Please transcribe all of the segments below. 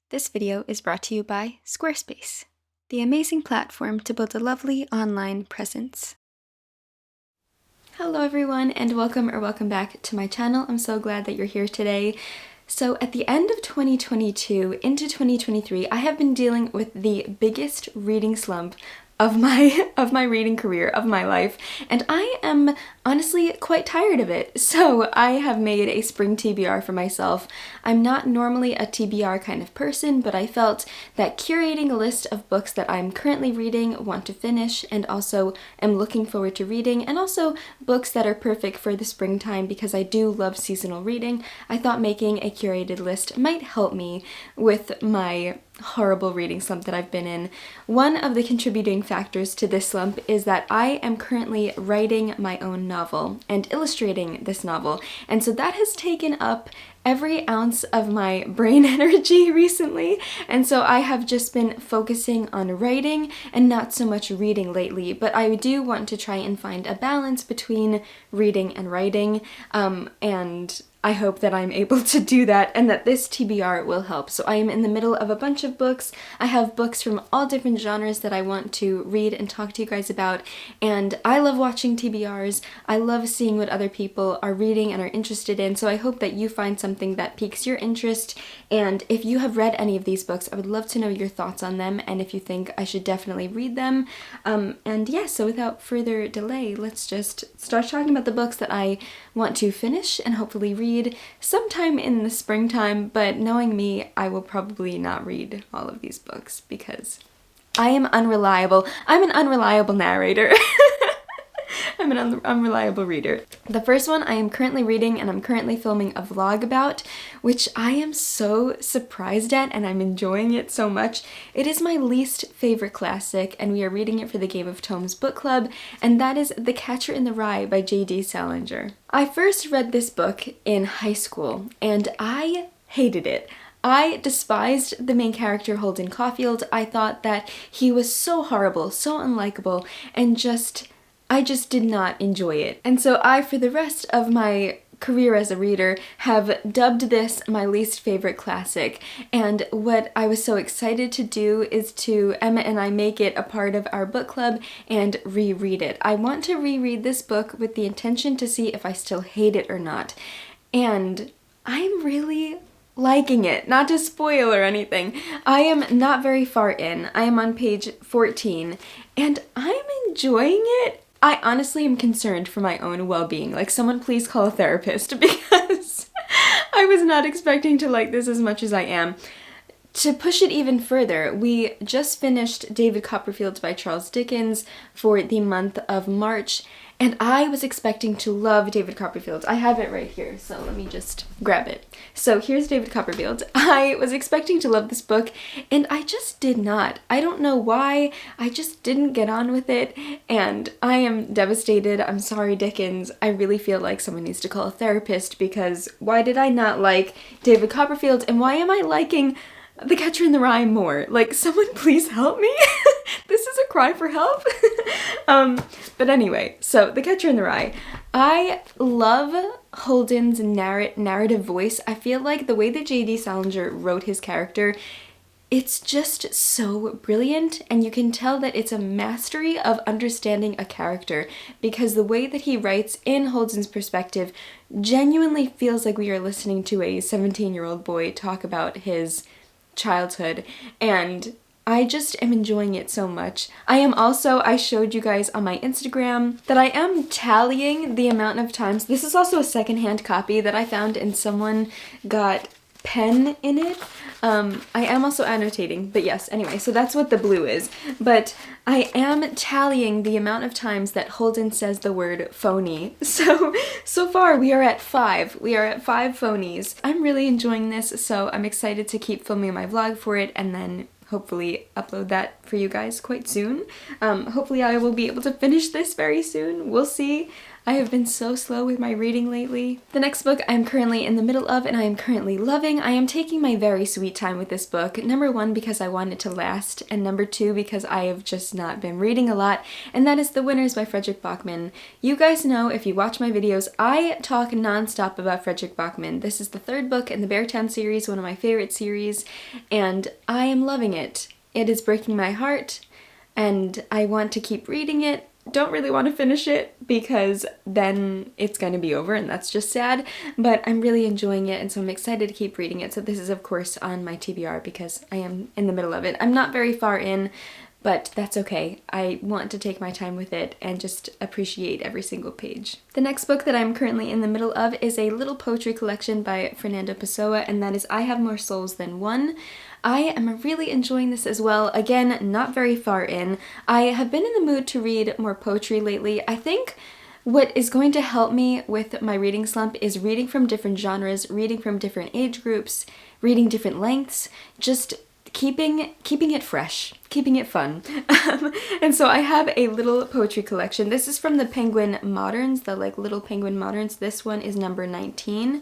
This video is brought to you by Squarespace, the amazing platform to build a lovely online presence. Hello everyone, and welcome back to my channel. I'm so glad that you're here today. So at the end of 2022 into 2023, I have been dealing with the biggest reading slump of my reading career, of my life, and I am honestly quite tired of it. So I have made a spring TBR for myself. I'm not normally a TBR kind of person, but I felt that curating a list of books that I'm currently reading, want to finish, and also am looking forward to reading, and also books that are perfect for the springtime because I do love seasonal reading, I thought making a curated list might help me with my horrible reading slump that I've been in. One of the contributing factors to this slump is that I am currently writing my own novel and illustrating this novel, and so that has taken up every ounce of my brain energy recently, and so I have just been focusing on writing and not so much reading lately, but I do want to try and find a balance between reading and writing, and I hope that I'm able to do that and that this TBR will help. So I am in the middle of a bunch of books. I have books from all different genres that I want to read and talk to you guys about, and I love watching TBRs. I love seeing what other people are reading and are interested in, so I hope that you find something that piques your interest, and if you have read any of these books, I would love to know your thoughts on them and if you think I should definitely read them. And yeah, so without further delay, let's just start talking about the books that I want to finish and hopefully read sometime in the springtime, but knowing me, I will probably not read all of these books because I am unreliable. I'm an unreliable narrator. I'm an unreliable reader. The first one I am currently reading and I'm currently filming a vlog about, which I am so surprised at and I'm enjoying it so much. It is my least favorite classic and we are reading it for the Game of Tomes book club, and that is The Catcher in the Rye by J.D. Salinger. I first read this book in high school and I hated it. I despised the main character, Holden Caulfield. I thought that he was so horrible, so unlikable, and I just did not enjoy it. And so I, for the rest of my career as a reader, have dubbed this my least favorite classic. And what I was so excited to do is to, Emma and I, make it a part of our book club and reread it. I want to reread this book with the intention to see if I still hate it or not. And I'm really liking it. Not to spoil or anything. I am not very far in. I am on page 14 and I'm enjoying it. I honestly am concerned for my own well-being. Like, someone please call a therapist because I was not expecting to like this as much as I am. To push it even further, we just finished David Copperfield's by Charles Dickens for the month of March, and I was expecting to love David Copperfield. I have it right here, so let me just grab it. So here's David Copperfield. I was expecting to love this book, and I just did not. I don't know why, I just didn't get on with it, and I am devastated. I'm sorry, Dickens. I really feel like someone needs to call a therapist because why did I not like David Copperfield, and why am I liking The Catcher in the Rye more? Like, someone please help me. This is a cry for help. But anyway, so The Catcher in the Rye. I love Holden's narrative voice. I feel like the way that J.D. Salinger wrote his character, it's just so brilliant, and you can tell that it's a mastery of understanding a character because the way that he writes in Holden's perspective genuinely feels like we are listening to a 17-year-old boy talk about his childhood, and I just am enjoying it so much. I showed you guys on my Instagram that I am tallying the amount of times. This is also a secondhand copy that I found and someone got pen in it. I am also annotating, but yes, anyway, so that's what the blue is. But I am tallying the amount of times that Holden says the word phony. So far we are at 5. We are at 5 phonies. I'm really enjoying this, so I'm excited to keep filming my vlog for it and then hopefully upload that for you guys quite soon. Hopefully I will be able to finish this very soon. We'll see. I have been so slow with my reading lately. The next book I'm currently in the middle of and I am currently loving. I am taking my very sweet time with this book. Number one, because I want it to last, and number two, because I have just not been reading a lot, and that is The Winners by Fredrik Backman. You guys know, if you watch my videos, I talk nonstop about Fredrik Backman. This is the third book in the Beartown series, one of my favorite series, and I am loving it. It is breaking my heart, and I want to keep reading it. Don't really want to finish it because then it's going to be over and that's just sad, but I'm really enjoying it and so I'm excited to keep reading it. So this is of course on my TBR because I am in the middle of it. I'm not very far in, but that's okay. I want to take my time with it and just appreciate every single page. The next book that I'm currently in the middle of is a little poetry collection by Fernando Pessoa, and that is I Have More Souls Than One. I am really enjoying this as well. Again, not very far in. I have been in the mood to read more poetry lately. I think what is going to help me with my reading slump is reading from different genres, reading from different age groups, reading different lengths, just keeping it fresh, keeping it fun. And so I have a little poetry collection. This is from the Penguin Moderns, the little Penguin Moderns. This one is number 19,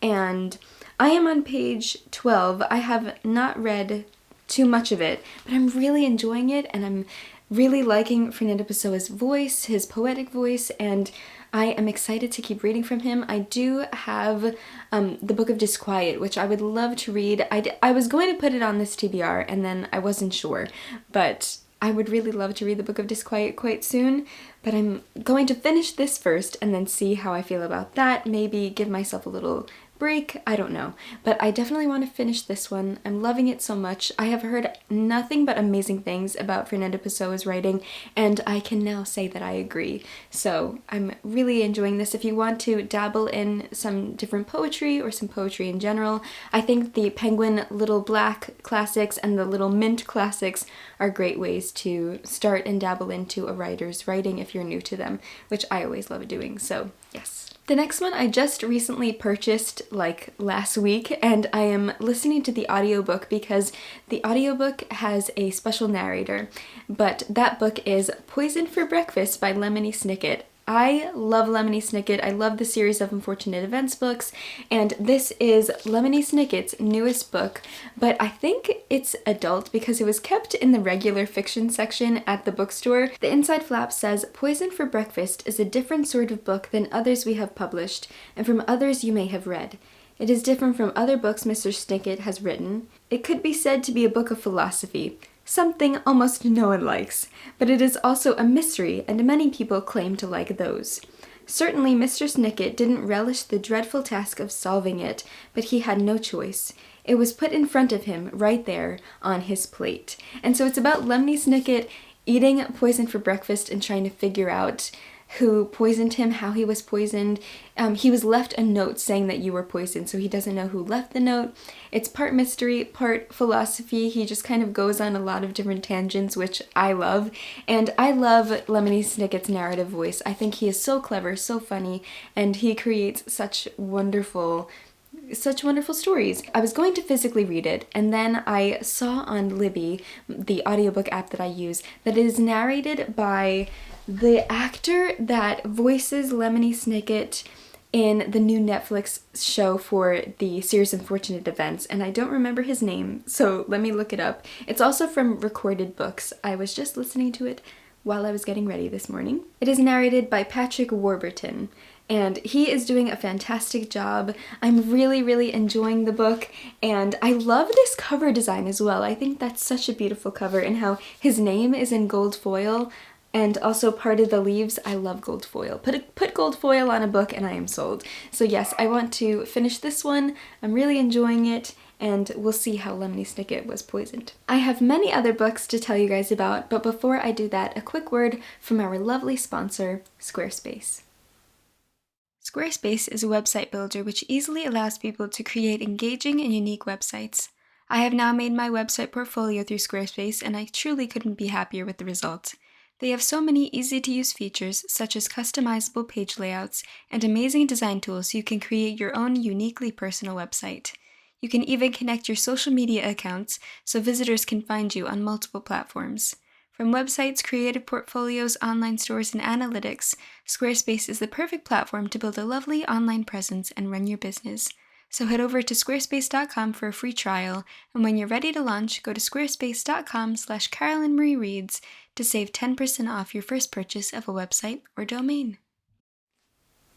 and I am on page 12. I have not read too much of it, but I'm really enjoying it, and I'm really liking Fernando Pessoa's voice, his poetic voice, and I am excited to keep reading from him. I do have the Book of Disquiet, which I would love to read. I was going to put it on this TBR, and then I wasn't sure, but I would really love to read the Book of Disquiet quite soon, but I'm going to finish this first and then see how I feel about that, maybe give myself a little break, I don't know, but I definitely want to finish this one. I'm loving it so much. I have heard nothing but amazing things about Fernando Pessoa's writing, and I can now say that I agree. So I'm really enjoying this. If you want to dabble in some different poetry or some poetry in general, I think the Penguin Little Black classics and the Little Mint classics are great ways to start and dabble into a writer's writing if you're new to them, which I always love doing, so yes. The next one I just recently purchased last week, and I am listening to the audiobook because the audiobook has a special narrator, but that book is Poison for Breakfast by Lemony Snicket. I love Lemony Snicket. I love the series of Unfortunate Events books, and this is Lemony Snicket's newest book, but I think it's adult because it was kept in the regular fiction section at the bookstore. The inside flap says, "Poison for Breakfast is a different sort of book than others we have published, and from others you may have read. It is different from other books Mr. Snicket has written. It could be said to be a book of philosophy, something almost no one likes, but it is also a mystery, and many people claim to like those. Certainly Mr. Snicket didn't relish the dreadful task of solving it, but he had no choice. It was put in front of him, right there, on his plate." And so it's about Lemony Snicket eating poison for breakfast and trying to figure out who poisoned him, how he was poisoned. He was left a note saying that you were poisoned, so he doesn't know who left the note. It's part mystery, part philosophy. He just kind of goes on a lot of different tangents, which I love. And I love Lemony Snicket's narrative voice. I think he is so clever, so funny, and he creates such wonderful stories. I was going to physically read it, and then I saw on Libby, the audiobook app that I use, that it is narrated by the actor that voices Lemony Snicket in the new Netflix show for the series Unfortunate Events, and I don't remember his name, so let me look it up. It's also from Recorded Books. I was just listening to it while I was getting ready this morning. It is narrated by Patrick Warburton, and he is doing a fantastic job. I'm really enjoying the book, and I love this cover design as well. I think that's such a beautiful cover, and how his name is in gold foil, and also part of the leaves. I love gold foil. Put gold foil on a book and I am sold. So yes, I want to finish this one. I'm really enjoying it, and we'll see how Lemony Snicket was poisoned. I have many other books to tell you guys about, but before I do that, a quick word from our lovely sponsor, Squarespace. Squarespace is a website builder which easily allows people to create engaging and unique websites. I have now made my website portfolio through Squarespace, and I truly couldn't be happier with the results. They have so many easy-to-use features, such as customizable page layouts and amazing design tools so you can create your own uniquely personal website. You can even connect your social media accounts so visitors can find you on multiple platforms. From websites, creative portfolios, online stores, and analytics, Squarespace is the perfect platform to build a lovely online presence and run your business. So head over to squarespace.com for a free trial, and when you're ready to launch, go to squarespace.com/CarolynMarieReads to save 10% off your first purchase of a website or domain.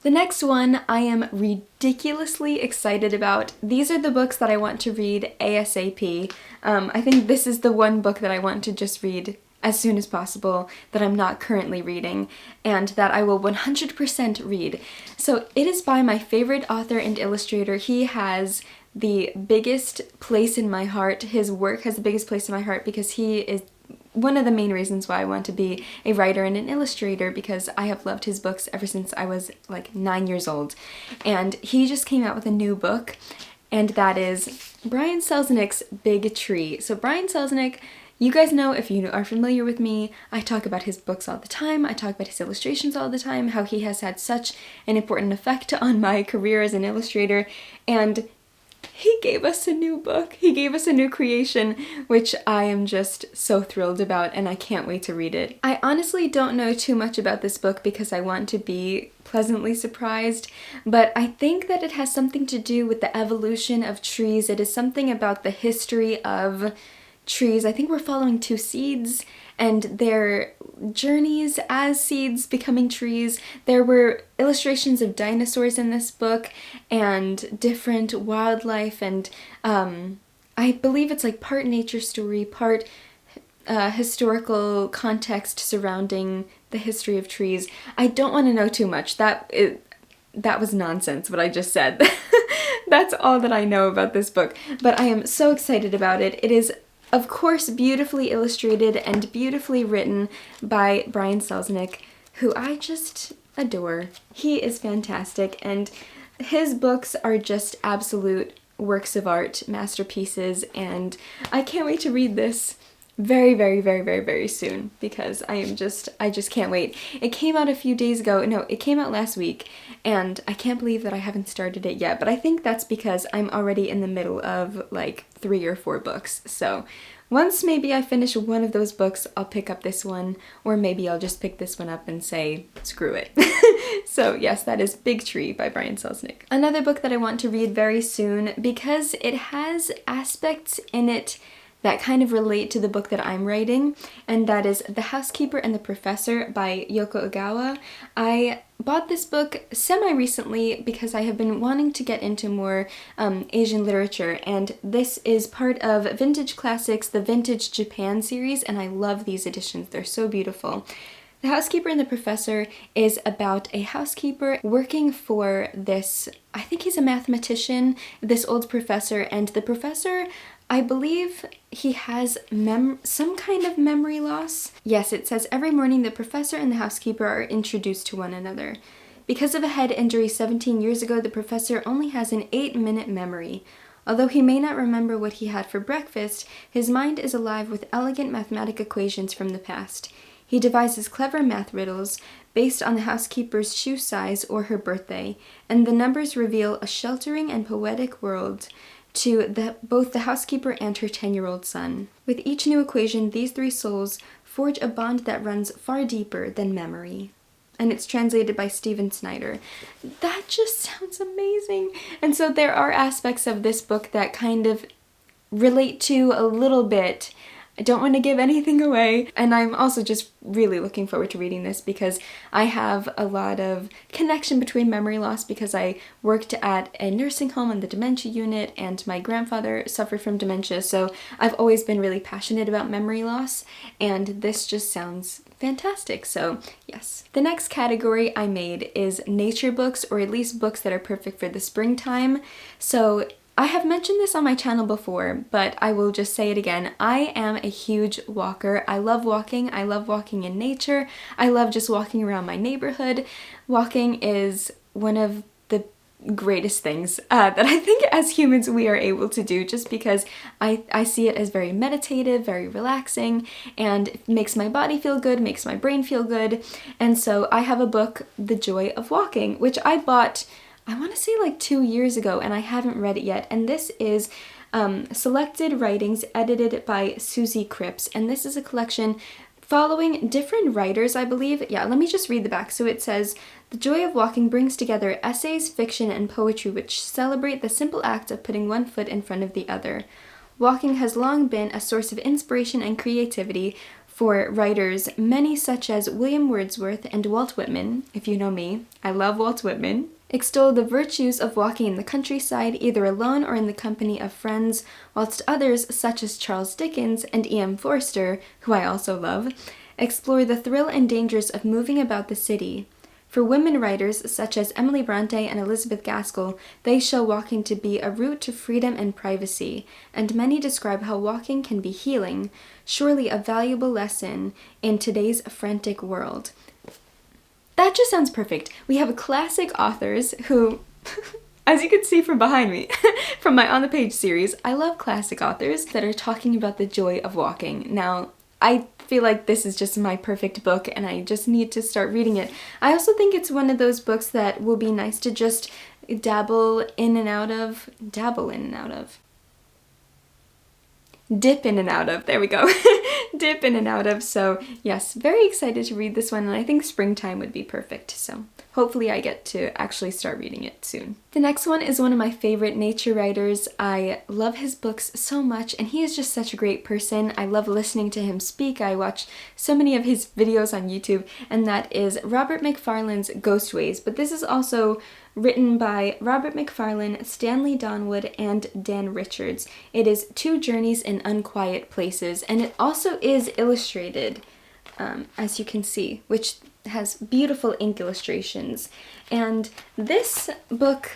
The next one I am ridiculously excited about. These are the books that I want to read ASAP. I think this is the one book that I want to just read as soon as possible that I'm not currently reading and that I will 100% read. So it is by my favorite author and illustrator. He has the biggest place in my heart. His work has the biggest place in my heart because he is one of the main reasons why I want to be a writer and an illustrator, because I have loved his books ever since I was like 9 years old. And he just came out with a new book, and that is Brian Selznick's Big Tree. So Brian Selznick, you guys know, if you are familiar with me, I talk about his books all the time, I talk about his illustrations all the time, how he has had such an important effect on my career as an illustrator, and he gave us a new book. He gave us a new creation, which I am just so thrilled about, and I can't wait to read it. I honestly don't know too much about this book because I want to be pleasantly surprised, but I think that it has something to do with the evolution of trees. It is something about the history of trees. I think we're following two seeds and their journeys as seeds becoming trees. There were illustrations of dinosaurs in this book and different wildlife, and I believe it's like part nature story, part historical context surrounding the history of trees. I don't want to know too much. That was nonsense what I just said. That's all that I know about this book, but I am so excited about it. It is, of course, beautifully illustrated and beautifully written by Brian Selznick, who I just adore. He is fantastic, and his books are just absolute works of art, masterpieces, and I can't wait to read this very, very, very, very, very soon because I just can't wait. It came out a few days ago. No, it came out last week, and I can't believe that I haven't started it yet, but I think that's because I'm already in the middle of like 3 or 4 books. So once maybe I finish one of those books, I'll pick up this one, or maybe I'll just pick this one up and say, screw it. So yes, that is Big Tree by Brian Selznick. Another book that I want to read very soon because it has aspects in it that kind of relate to the book that I'm writing, and that is The Housekeeper and the Professor by Yoko Ogawa. I bought this book semi-recently because I have been wanting to get into more Asian literature, and this is part of Vintage Classics, the Vintage Japan series, and I love these editions. They're so beautiful. The Housekeeper and the Professor is about a housekeeper working for this, I think he's a mathematician, this old professor, and the professor, I believe he has some kind of memory loss. Yes, it says every morning the professor and the housekeeper are introduced to one another. Because of a head injury 17 years ago, the professor only has an 8-minute memory. Although he may not remember what he had for breakfast, his mind is alive with elegant mathematical equations from the past. He devises clever math riddles based on the housekeeper's shoe size or her birthday, and the numbers reveal a sheltering and poetic world to both the housekeeper and her 10-year-old son. With each new equation, these 3 souls forge a bond that runs far deeper than memory. And it's translated by Stephen Snyder. That just sounds amazing! And so there are aspects of this book that kind of relate to a little bit. I don't want to give anything away, and I'm also just really looking forward to reading this because I have a lot of connection between memory loss because I worked at a nursing home in the dementia unit and my grandfather suffered from dementia, so I've always been really passionate about memory loss, and this just sounds fantastic, so yes. The next category I made is nature books, or at least books that are perfect for the springtime. So I have mentioned this on my channel before, but I will just say it again. I am a huge walker. I love walking. I love walking in nature. I love just walking around my neighborhood. Walking is one of the greatest things that I think as humans we are able to do, just because I see it as very meditative, very relaxing, and it makes my body feel good, makes my brain feel good. And so I have a book, The Joy of Walking, which I bought, I want to say like 2 years ago, and I haven't read it yet. And this is selected writings edited by Susie Cripps, and this is a collection following different writers, I believe. Yeah, let me just read the back. So it says, "The joy of walking brings together essays, fiction, and poetry which celebrate the simple act of putting one foot in front of the other. Walking has long been a source of inspiration and creativity for writers, many such as William Wordsworth and Walt Whitman." If you know me, I love Walt Whitman. "Extol the virtues of walking in the countryside, either alone or in the company of friends, whilst others, such as Charles Dickens and E.M. Forster, who I also love, explore the thrill and dangers of moving about the city. For women writers such as Emily Bronte and Elizabeth Gaskell, they show walking to be a route to freedom and privacy, and many describe how walking can be healing, surely a valuable lesson in today's frantic world." That just sounds perfect. We have classic authors who, as you can see from behind me, from my On the Page series, I love classic authors that are talking about the joy of walking. Now, I feel like this is just my perfect book and I just need to start reading it. I also think it's one of those books that will be nice to just dip in and out of, there we go. Dip in and out of. So yes, very excited to read this one, and I think springtime would be perfect. So hopefully I get to actually start reading it soon. The next one is one of my favorite nature writers. I love his books so much, and he is just such a great person. I love listening to him speak. I watch so many of his videos on YouTube, and that is Robert Macfarlane's Ghostways. But this is also written by Robert Macfarlane, Stanley Donwood, and Dan Richards. It is Two Journeys in Unquiet Places, and it also is illustrated, as you can see, which has beautiful ink illustrations. And this book,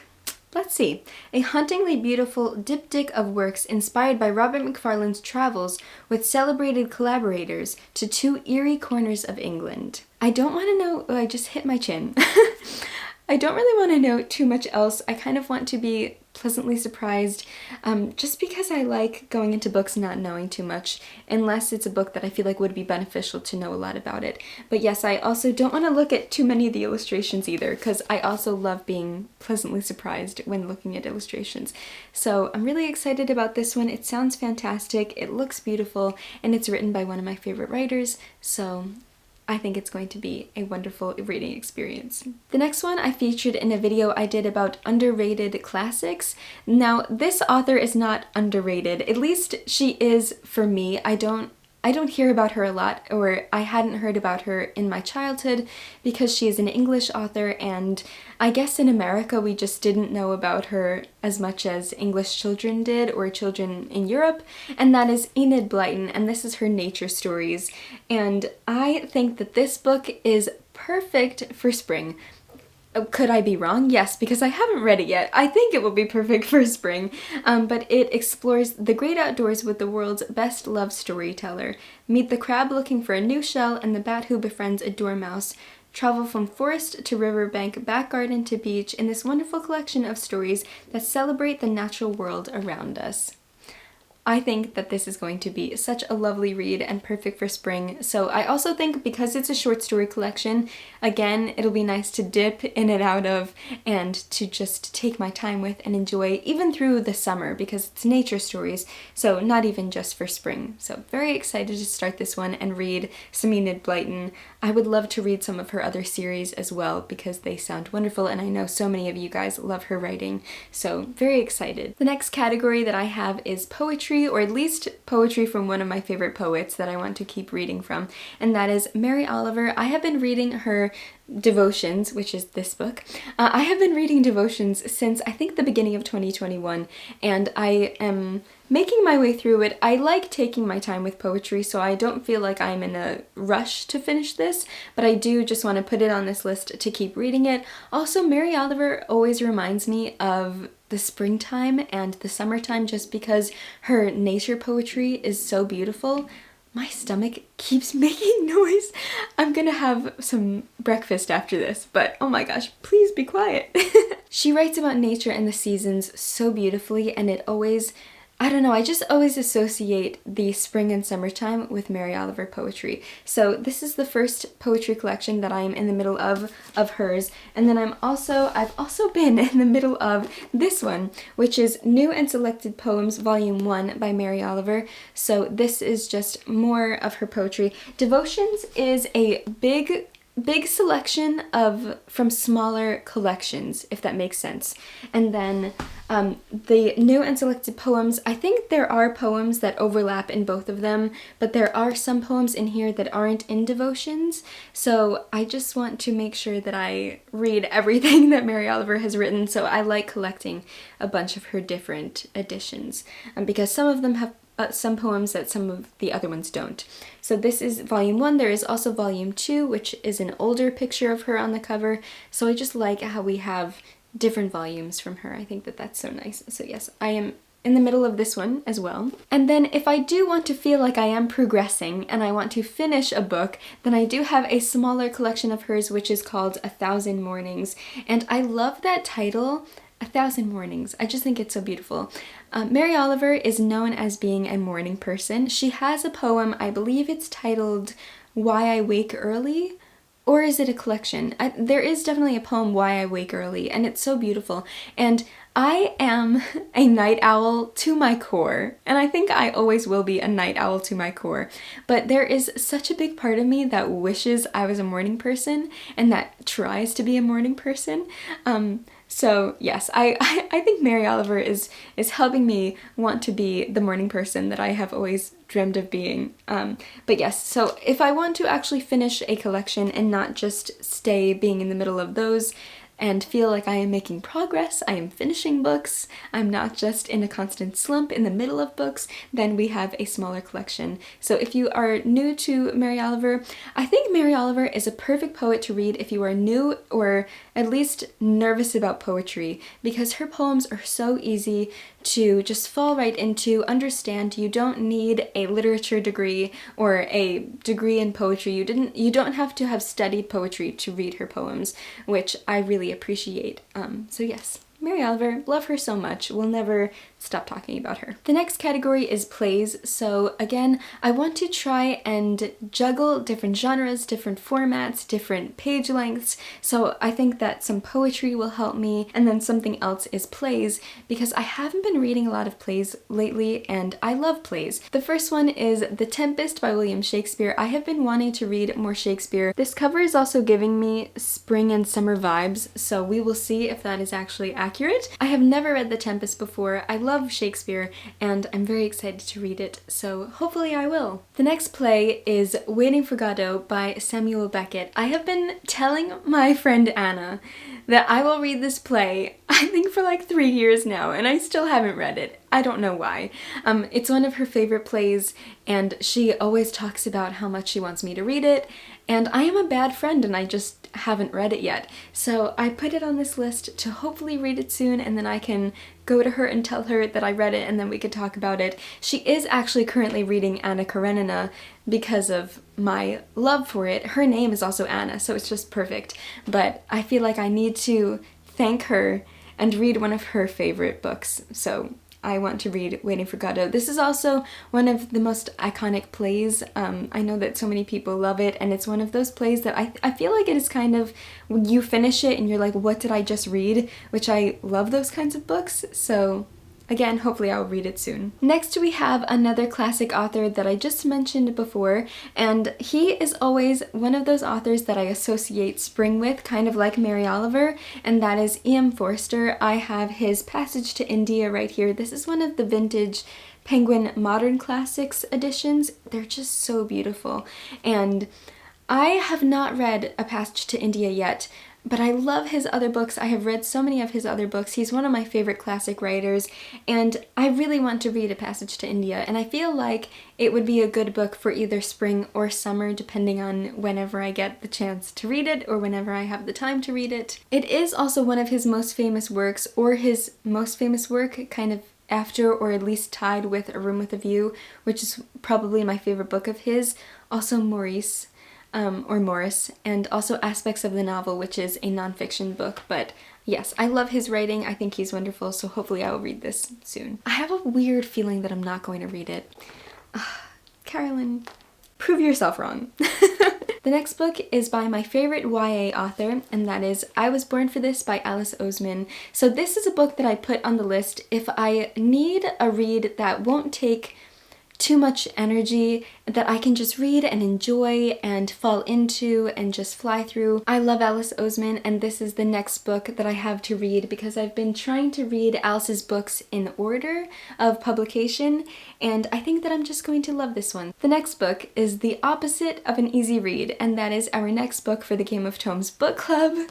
let's see, a hauntingly beautiful diptych of works inspired by Robert Macfarlane's travels with celebrated collaborators to two eerie corners of England. I don't want to know, I just hit my chin. I don't really want to know too much else. I kind of want to be pleasantly surprised, just because I like going into books not knowing too much, unless it's a book that I feel like would be beneficial to know a lot about it. But yes, I also don't want to look at too many of the illustrations either, because I also love being pleasantly surprised when looking at illustrations. So I'm really excited about this one. It sounds fantastic, it looks beautiful, and it's written by one of my favorite writers, so I think it's going to be a wonderful reading experience. The next one I featured in a video I did about underrated classics. Now, this author is not underrated. At least she is for me. I don't hear about her a lot, or I hadn't heard about her in my childhood because she is an English author, and I guess in America we just didn't know about her as much as English children did, or children in Europe, and that is Enid Blyton, and this is her nature stories. And I think that this book is perfect for spring. Could I be wrong? Yes, because I haven't read it yet. I think it will be perfect for spring, but it explores the great outdoors with the world's best love storyteller. Meet the crab looking for a new shell and the bat who befriends a dormouse. Travel from forest to riverbank, back garden to beach in this wonderful collection of stories that celebrate the natural world around us. I think that this is going to be such a lovely read and perfect for spring. So I also think because it's a short story collection, again, it'll be nice to dip in and out of and to just take my time with and enjoy even through the summer, because it's nature stories, so not even just for spring. So very excited to start this one and read some Enid Blyton. I would love to read some of her other series as well because they sound wonderful, and I know so many of you guys love her writing, so very excited. The next category that I have is poetry, or at least poetry from one of my favorite poets that I want to keep reading from, and that is Mary Oliver. I have been reading her devotions, which is this book. I have been reading devotions since I think the beginning of 2021, and I am making my way through it. I like taking my time with poetry, so I don't feel like I'm in a rush to finish this, but I do just want to put it on this list to keep reading it. Also, Mary Oliver always reminds me of the springtime and the summertime just because her nature poetry is so beautiful. My stomach keeps making noise. I'm gonna have some breakfast after this, but oh my gosh, please be quiet. She writes about nature and the seasons so beautifully, and it always I don't know, I just always associate the spring and summertime with Mary Oliver poetry. So this is the first poetry collection that I'm in the middle of hers. And then I've also been in the middle of this one, which is New and Selected Poems Volume 1 by Mary Oliver. So this is just more of her poetry. Devotions is a big selection from smaller collections, if that makes sense. And then the New and Selected Poems, I think there are poems that overlap in both of them, but there are some poems in here that aren't in Devotions, so I just want to make sure that I read everything that Mary Oliver has written, so I like collecting a bunch of her different editions, because some of them have some poems that some of the other ones don't. So this is volume 1. There is also volume 2, which is an older picture of her on the cover. So I just like how we have different volumes from her. I think that that's so nice. So yes, I am in the middle of this one as well. And then if I do want to feel like I am progressing and I want to finish a book, then I do have a smaller collection of hers, which is called 1,000 Mornings. And I love that title, 1,000 Mornings. I just think it's so beautiful. Mary Oliver is known as being a morning person. She has a poem, I believe it's titled Why I Wake Early, or is it a collection? There is definitely a poem, Why I Wake Early, and it's so beautiful. And I am a night owl to my core, and I think I always will be a night owl to my core, but there is such a big part of me that wishes I was a morning person and that tries to be a morning person. So yes, I think Mary Oliver is helping me want to be the morning person that I have always dreamed of being. But yes, so if I want to actually finish a collection and not just stay being in the middle of those, and feel like I am making progress, I am finishing books, I'm not just in a constant slump in the middle of books, then we have a smaller collection. So if you are new to Mary Oliver, I think Mary Oliver is a perfect poet to read if you are new or at least nervous about poetry, because her poems are so easy to just fall right into, understand. You don't need a literature degree or a degree in poetry. You don't have to have studied poetry to read her poems, which I really appreciate. So yes, Mary Oliver, love her so much. We'll never stop talking about her. The next category is plays. So again, I want to try and juggle different genres, different formats, different page lengths. So I think that some poetry will help me, and then something else is plays, because I haven't been reading a lot of plays lately, and I love plays. The first one is The Tempest by William Shakespeare. I have been wanting to read more Shakespeare. This cover is also giving me spring and summer vibes, so we will see if that is actually accurate. I have never read The Tempest before. I love Shakespeare, and I'm very excited to read it, so hopefully I will. The next play is Waiting for Godot by Samuel Beckett. I have been telling my friend Anna that I will read this play, I think for like 3 years now, and I still haven't read it. I don't know why. It's one of her favorite plays, and she always talks about how much she wants me to read it, and I am a bad friend and I just haven't read it yet. So I put it on this list to hopefully read it soon, and then I can go to her and tell her that I read it, and then we could talk about it. She is actually currently reading Anna Karenina because of my love for it. Her name is also Anna, so it's just perfect. But I feel like I need to thank her and read one of her favorite books. So I want to read Waiting for Godot. This is also one of the most iconic plays. I know that so many people love it, and it's one of those plays that I feel like it is kind of, when you finish it and you're like, what did I just read? Which I love those kinds of books, so again, hopefully I'll read it soon. Next we have another classic author that I just mentioned before, and he is always one of those authors that I associate spring with, kind of like Mary Oliver, and that is E.M. Forster. I have his Passage to India right here. This is one of the vintage Penguin Modern Classics editions. They're just so beautiful, and I have not read A Passage to India yet, but I love his other books. I have read so many of his other books. He's one of my favorite classic writers, and I really want to read A Passage to India, and I feel like it would be a good book for either spring or summer, depending on whenever I get the chance to read it or whenever I have the time to read it. It is also one of his most famous works, or his most famous work, kind of after or at least tied with A Room with a View, which is probably my favorite book of his. Also Morris, and also Aspects of the Novel, which is a nonfiction book, but yes, I love his writing. I think he's wonderful, so hopefully I will read this soon. I have a weird feeling that I'm not going to read it. Carolyn, prove yourself wrong. The next book is by my favorite YA author, and that is I Was Born for This by Alice Oseman. So this is a book that I put on the list if I need a read that won't take too much energy, that I can just read and enjoy and fall into and just fly through. I love Alice Oseman, and this is the next book that I have to read because I've been trying to read Alice's books in order of publication, and I think that I'm just going to love this one. The next book is the opposite of an easy read, and that is our next book for the Game of Tomes book club,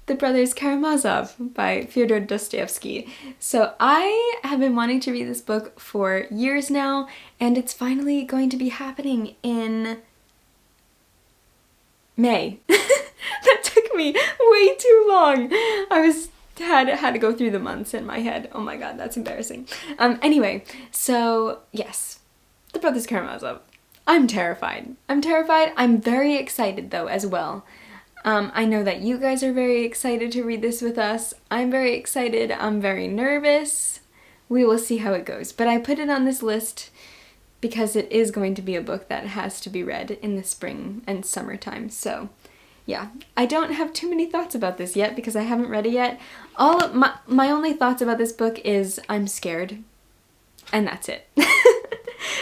The Brothers Karamazov by Fyodor Dostoevsky. So I have been wanting to read this book for years now, and it's finally going to be happening in May. That took me way too long. Had to go through the months in my head. Oh my god, that's embarrassing. Anyway, so yes, The Brothers Karamazov. I'm terrified. I'm very excited though as well. I know that you guys are very excited to read this with us. I'm very excited. I'm very nervous. We will see how it goes. But I put it on this list because it is going to be a book that has to be read in the spring and summertime. So yeah, I don't have too many thoughts about this yet because I haven't read it yet. All of my only thoughts about this book is I'm scared. And that's it.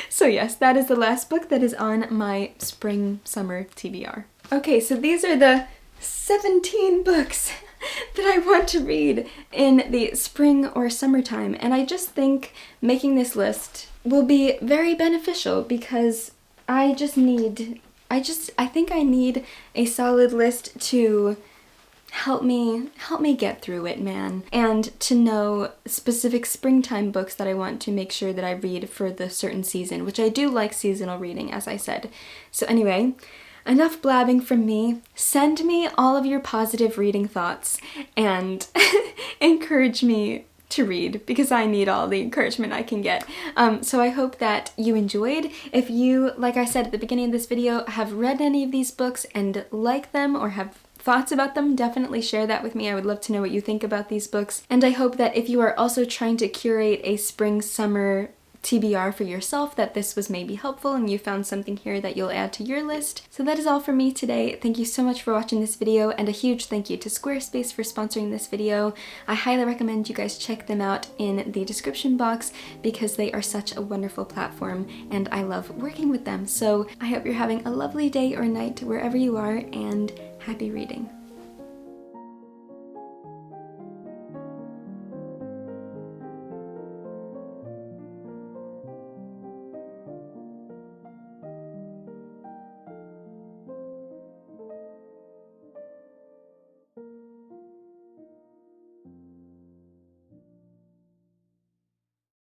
So yes, that is the last book that is on my spring-summer TBR. Okay, so these are the 17 books that I want to read in the spring or summertime, and I just think making this list will be very beneficial because I think I need a solid list to help me get through it, man, and to know specific springtime books that I want to make sure that I read for the certain season, which I do like seasonal reading, as I said. So anyway, enough blabbing from me. Send me all of your positive reading thoughts and encourage me to read because I need all the encouragement I can get. So I hope that you enjoyed. If you, like I said at the beginning of this video, have read any of these books and like them or have thoughts about them, definitely share that with me. I would love to know what you think about these books. And I hope that if you are also trying to curate a spring-summer TBR for yourself, that this was maybe helpful and you found something here that you'll add to your list. So that is all for me today. Thank you so much for watching this video, and a huge thank you to Squarespace for sponsoring this video. I highly recommend you guys check them out in the description box because they are such a wonderful platform and I love working with them. So I hope you're having a lovely day or night wherever you are, and happy reading.